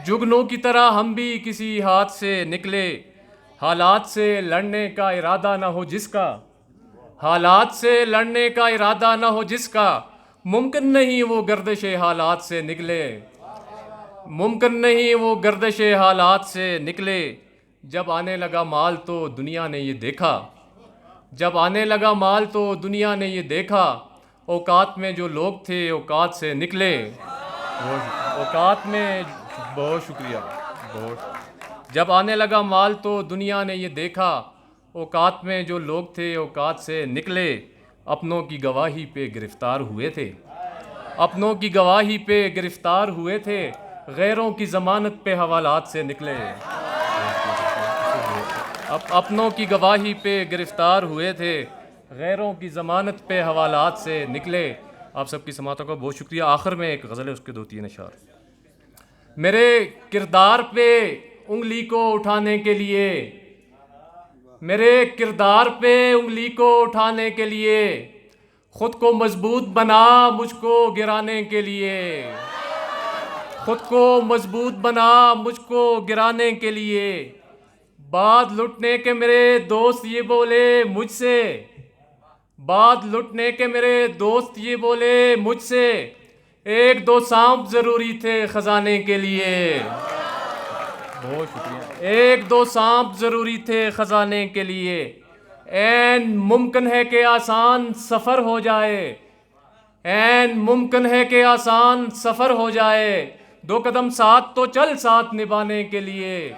जुगनू की तरह हम भी किसी हाथ से निकले, हालात से लड़ने का इरादा ना हो जिसका, हालात से लड़ने का इरादा ना हो जिसका, मुमकिन नहीं वो गर्दिश हालात से निकले, मुमकिन नहीं वो गर्दिश हालात से निकले। जब आने लगा माल तो दुनिया ने ये देखा, जब आने लगा माल तो दुनिया ने ये देखा, औकात में जो लोग थे औकात से निकले। औकात में, बहुत शुक्रिया, बहुत। जब आने लगा माल तो दुनिया ने ये देखा, औकात में जो लोग थे औकात से निकले, अपनों की गवाही पे गिरफ्तार हुए थे, अपनों की गवाही पे गिरफ्तार हुए थे, गैरों की ज़मानत पे हवालात से निकले। अपनों की गवाही पे गिरफ्तार हुए थे, गैरों की ज़मानत पे हवालात से निकले। आप सबकी समातों का बहुत शुक्रिया। आखिर में एक गज़ल है, उसके 2-3 अशार। मेरे किरदार पे उंगली को उठाने के लिए, मेरे किरदार पे उंगली को उठाने के लिए, खुद को मजबूत बना मुझको गिराने के लिए, खुद को मजबूत बना मुझको गिराने के लिए। बाद लुटने के मेरे दोस्त ये बोले मुझसे, बाद लुटने के मेरे दोस्त ये बोले मुझसे, एक दो सांप ज़रूरी थे ख़जाने के लिए। बहुत शुक्रिया। एक दो सांप ज़रूरी थे ख़जाने के लिए। ऐन मुमकिन है कि आसान सफ़र हो जाए, ऐन मुमकिन है कि आसान सफ़र हो जाए, दो कदम साथ तो चल साथ निभाने के लिए।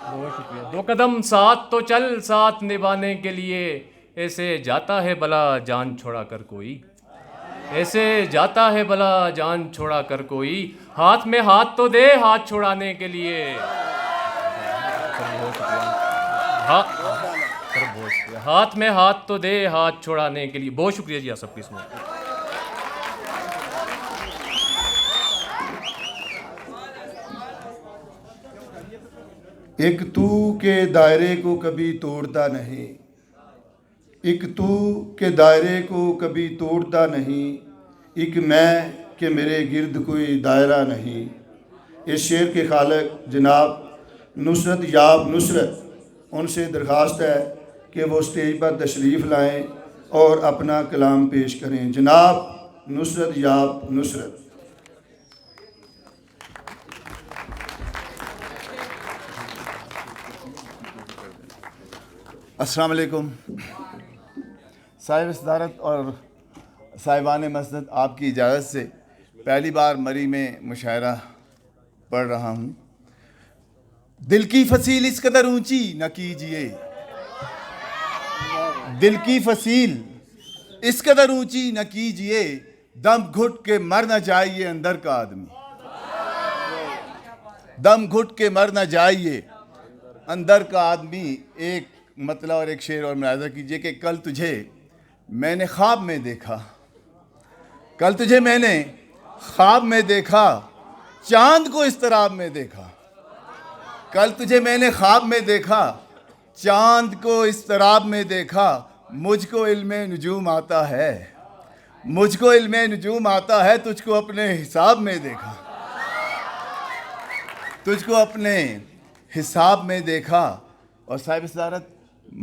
बहुत शुक्रिया। दो कदम साथ तो चल साथ निभाने के लिए। ऐसे जाता है भला जान छोड़ा कर कोई, ऐसे जाता है भला जान छोड़ा कर कोई, हाथ में हाथ तो दे हाथ छुड़ाने के लिए। बहुत शुक्रिया। हाँ सर, बहुत शुक्रिया। हाथ में हाथ तो दे हाथ छुड़ाने के लिए। बहुत शुक्रिया जी आप सबकी इसमें। एक तू के दायरे को कभी तोड़ता नहीं, एक तू के दायरे को कभी तोड़ता नहीं, एक मैं के मेरे गिर्द कोई दायरा नहीं। इस शेर के खालिक जनाब नुसरत याब नुसरत, उनसे दरख्वास्त है कि वो स्टेज पर तशरीफ़ लाएं और अपना कलाम पेश करें। जनाब नुसरत याब नुसरत। अस्सलाम वालेकुम साहिब सदारत और साहिबान मस्जिद, आपकी इजाज़त से पहली बार मरी में मुशायरा पढ़ रहा हूँ। दिल की फसील इस कदर ऊंची न कीजिए, दिल की फसील इस कदर ऊंची न कीजिए, दम घुट के मर न जाइए अंदर का आदमी, दम घुट के मर न जाइए अंदर का आदमी। एक मतलब और एक शेर और मुलाज़ा कीजिए कि कल तुझे मैंने ख्वाब में देखा, कल तुझे मैंने ख्वाब में देखा, चांद को इस्तराब में देखा, कल तुझे मैंने ख्वाब में देखा, चांद को इस्तराब में देखा। मुझको इल्मे नुजूम आता है, मुझको इल्मे नुजूम आता है, तुझको अपने हिसाब में देखा, तुझको अपने हिसाब में देखा। और साहिब सदारत,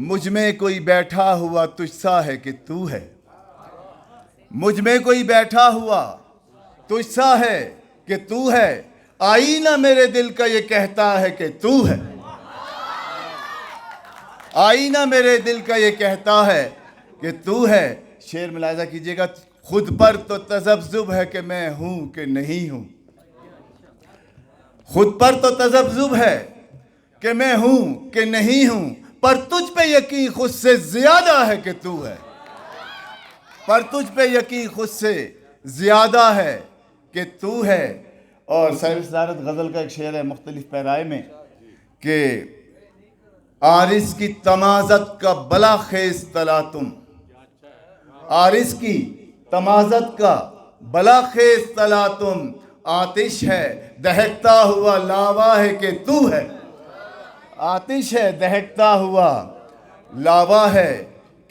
मुझ में कोई बैठा हुआ तुझसा है कि तू है, मुझ में कोई बैठा हुआ तुझसा है कि तू है, आईना मेरे दिल का ये कहता है कि तू है, आईना मेरे दिल का ये कहता है कि तू है। शेर मुलाहिजा कीजिएगा, खुद पर तो तज़ब्ज़ुब है कि मैं हूं कि नहीं हूं, खुद पर तो तज़ब्ज़ुब है कि मैं हूं कि नहीं हूं, पर तुझ पे यकीन खुद से ज्यादा है कि तू है, पर तुझ पे यकीन खुद से ज्यादा है कि तू है। और साहिब सदारत गज़ल का एक शेर है मुख्तलिफ पैराए में कि आरिस की तमाज़त का बला खेज तला तुम, आरिस की तमाज़त का बला खेज तला तुम, आतिश है दहकता हुआ लावा है कि तू है, आतिश है दहकता हुआ लावा है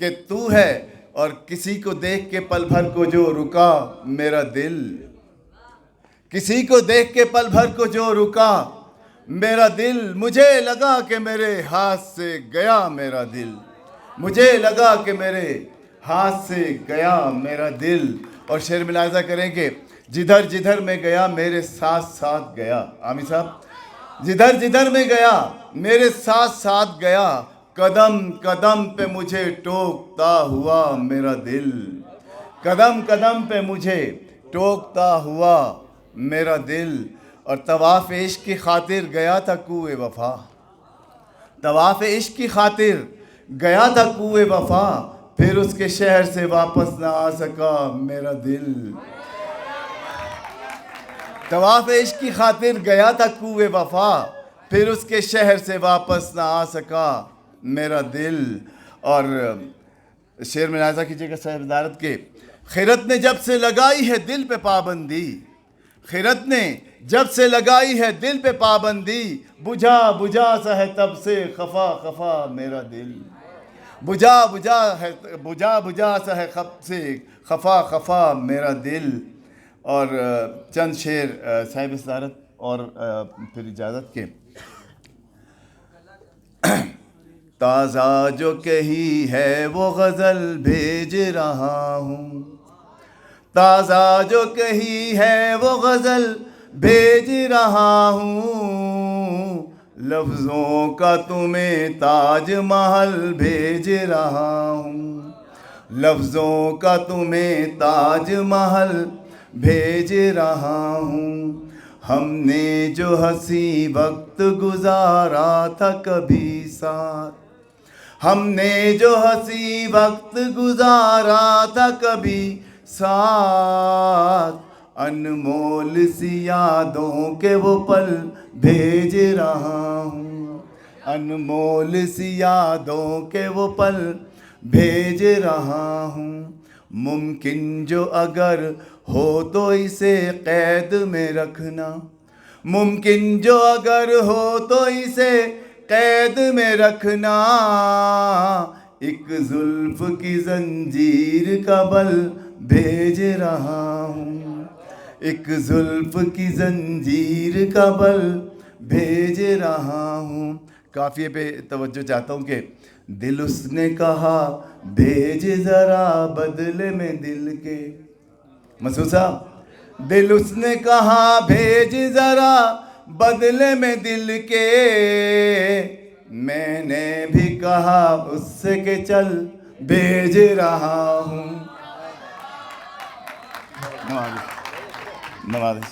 कि तू है। और किसी को देख के पल भर को जो रुका मेरा दिल, किसी को देख के पल भर को जो रुका मेरा दिल, मुझे लगा कि मेरे हाथ से गया मेरा दिल, मुझे लगा कि मेरे हाथ से गया मेरा दिल। और शेर मिलाजा करेंगे, जिधर जिधर मैं गया मेरे साथ साथ गया। आमिर साहब, जिधर जिधर मैं गया मेरे साथ साथ गया, कदम कदम पे मुझे टोकता हुआ मेरा दिल, कदम कदम पे मुझे टोकता हुआ मेरा दिल। और तवाफ़ इश्क की खातिर गया था कुए वफ़ा, तवाफ़ इश्क की खातिर गया था कुए वफ़ा, फिर उसके शहर से वापस ना आ सका मेरा दिल। तवाफ़ इश्क की खातिर गया था कुए वफ़ा, फिर उसके शहर से वापस ना आ सका मेरा दिल। और शेर में नाज़ा कीजिएगा साहिब इदारत के, खिरत ने जब से लगाई है दिल पे पाबंदी, खिरत ने जब से लगाई है दिल पे पाबंदी, बुझा बुझा सा है तब से खफा खफा मेरा दिल, बुझा बुझा है, बुझा बुझा सा है खब से खफा खफा मेरा दिल। और चंद शेर साहिब इदारत और फिर इजाज़त के। ताज़ा जो कही है वो गज़ल भेज रहा हूँ, ताज़ा जो कही है वो गज़ल भेज रहा हूँ, लफ्ज़ों का तुम्हें ताज महल भेज रहा हूँ, लफ्ज़ों का तुम्हें ताज महल भेज रहा हूँ। हमने जो हंसी वक्त गुजारा था कभी साथ, हमने जो हंसी वक्त गुजारा था कभी साथ, अनमोल सी यादों के वो पल भेज रहा हूँ, अनमोल सी यादों के वो पल भेज रहा हूँ। मुमकिन जो अगर हो तो इसे कैद में रखना, मुमकिन जो अगर हो तो इसे कैद में रखना, एक जुल्फ की जंजीर का बल भेज रहा हूँ, एक जुल्फ की जंजीर का बल भेज रहा हूँ। काफ़िए पे तवज्जो चाहता हूँ कि दिल उसने कहा भेज ज़रा बदले में दिल के, मसूद साहब, दिल उसने कहा भेज ज़रा बदले में दिल के, मैंने भी कहा उससे के चल भेज रहा हूँ। नवाज़,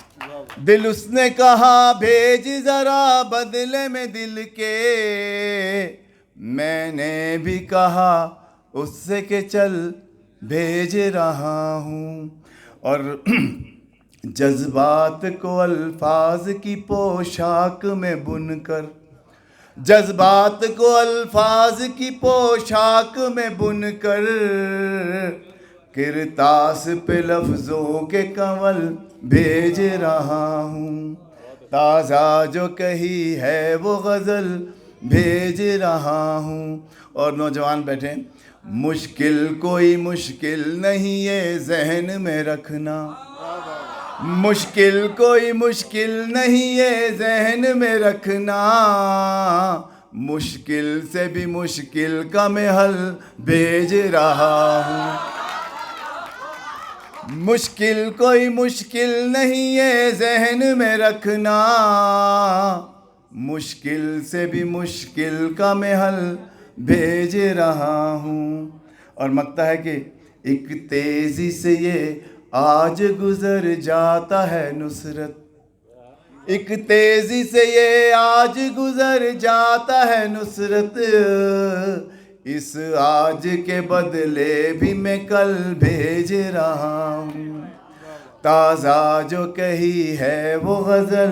दिल उसने कहा भेज ज़रा बदले में दिल के, मैंने भी कहा उससे के चल भेज रहा हूँ। और जज्बात को अल्फाज की पोशाक में बुनकर, जज्बात को अल्फाज की पोशाक में बुनकर, किरतास पे लफ्ज़ों के कंवल भेज रहा हूँ, ताज़ा जो कही है वो गज़ल भेज रहा हूँ। और नौजवान बैठे, मुश्किल कोई मुश्किल नहीं ये जहन में रखना, मुश्किल कोई मुश्किल नहीं ये जहन में रखना, मुश्किल से भी मुश्किल का मैं हल भेज रहा हूँ, मुश्किल कोई मुश्किल नहीं ये जहन में रखना, मुश्किल से भी मुश्किल का मैं हल भेज रहा हूँ। और मकता है कि एक तेज़ी से ये आज गुज़र जाता है नुसरत, एक तेज़ी से ये आज गुज़र जाता है नुसरत, इस आज के बदले भी मैं कल भेज रहा हूँ, ताज़ा जो कही है वो गज़ल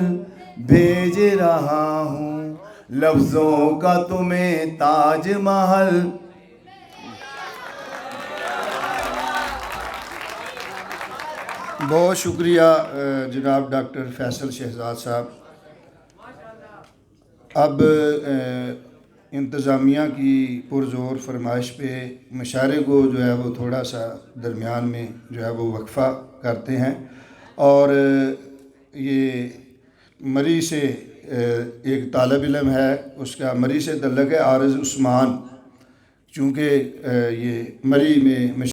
भेज रहा हूँ, लफ्ज़ों का तुम्हें ताज महल। बहुत शुक्रिया जनाब डॉक्टर फैसल शहजाद साहब। अब इंतज़ामिया की पुरज़ोर फरमाइश पे मुशायरे को जो है वो थोड़ा सा दरमियान में जो है वो वक्फ़ा करते हैं। और ये मरी से एक तालब इल्म है, उसका मरी से तल्लक़ है, आरज़ उस्मान, चूँकि ये मरी में